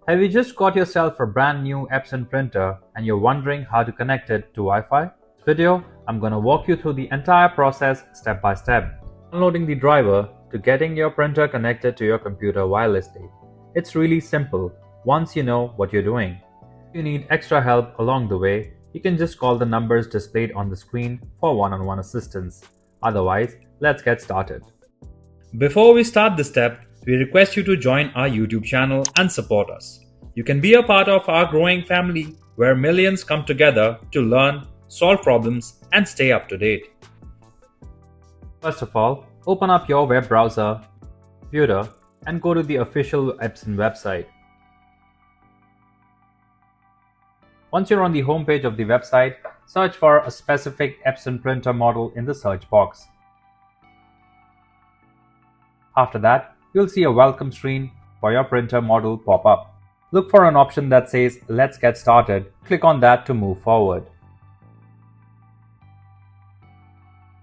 Have you just got yourself a brand new Epson printer and you're wondering how to connect it to Wi-Fi? In this video, I'm going to walk you through the entire process step by step. Downloading the driver to getting your printer connected to your computer wirelessly. It's really simple once you know what you're doing. If you need extra help along the way, you can just call the numbers displayed on the screen for one-on-one assistance. Otherwise, let's get started. Before we start the step, we request you to join our YouTube channel and support us. You can be a part of our growing family where millions come together to learn, solve problems, and stay up to date. First of all, open up your web browser, computer, and go to the official Epson website. Once you're on the home page of the website, search for a specific Epson printer model in the search box. After that, you'll see a welcome screen for your printer model pop up. Look for an option that says Let's Get Started. Click on that to move forward.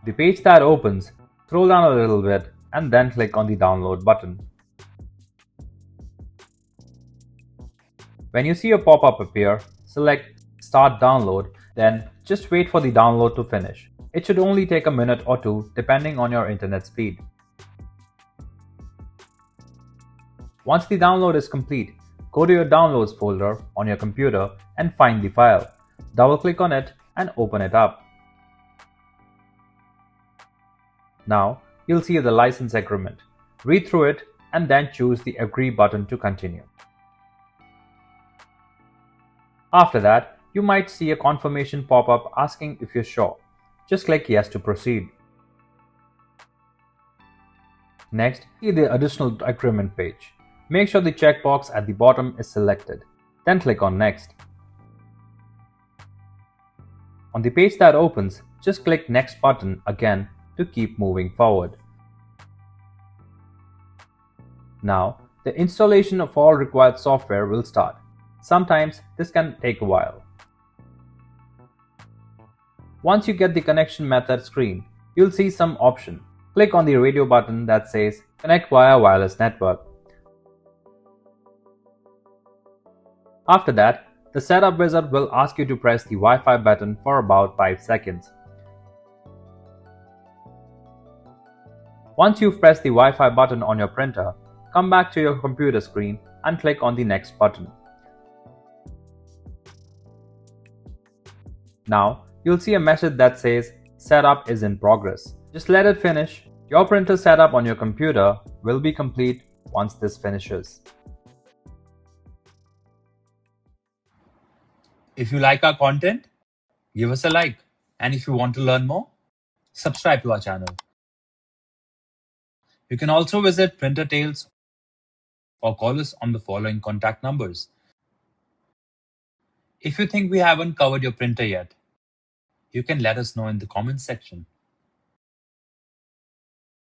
The page that opens, scroll down a little bit and then click on the download button. When you see a pop-up appear, select Start Download, then just wait for the download to finish. It should only take a minute or two depending on your internet speed. Once the download is complete, go to your Downloads folder on your computer and find the file. Double-click on it and open it up. Now, you'll see the license agreement. Read through it and then choose the Agree button to continue. After that, you might see a confirmation pop-up asking if you're sure. Just click Yes to proceed. Next, see the additional agreement page. Make sure the checkbox at the bottom is selected. Then click on Next. On the page that opens, just click Next button again to keep moving forward. Now, the installation of all required software will start. Sometimes this can take a while. Once you get the connection method screen, you'll see some option. Click on the radio button that says Connect via wireless network. After that, the setup wizard will ask you to press the Wi-Fi button for about 5 seconds. Once you've pressed the Wi-Fi button on your printer, come back to your computer screen and click on the Next button. Now, you'll see a message that says Setup is in progress. Just let it finish. Your printer setup on your computer will be complete once this finishes. If you like our content, give us a like. And if you want to learn more, subscribe to our channel. You can also visit Printer Tales or call us on the following contact numbers. If you think we haven't covered your printer yet, you can let us know in the comments section.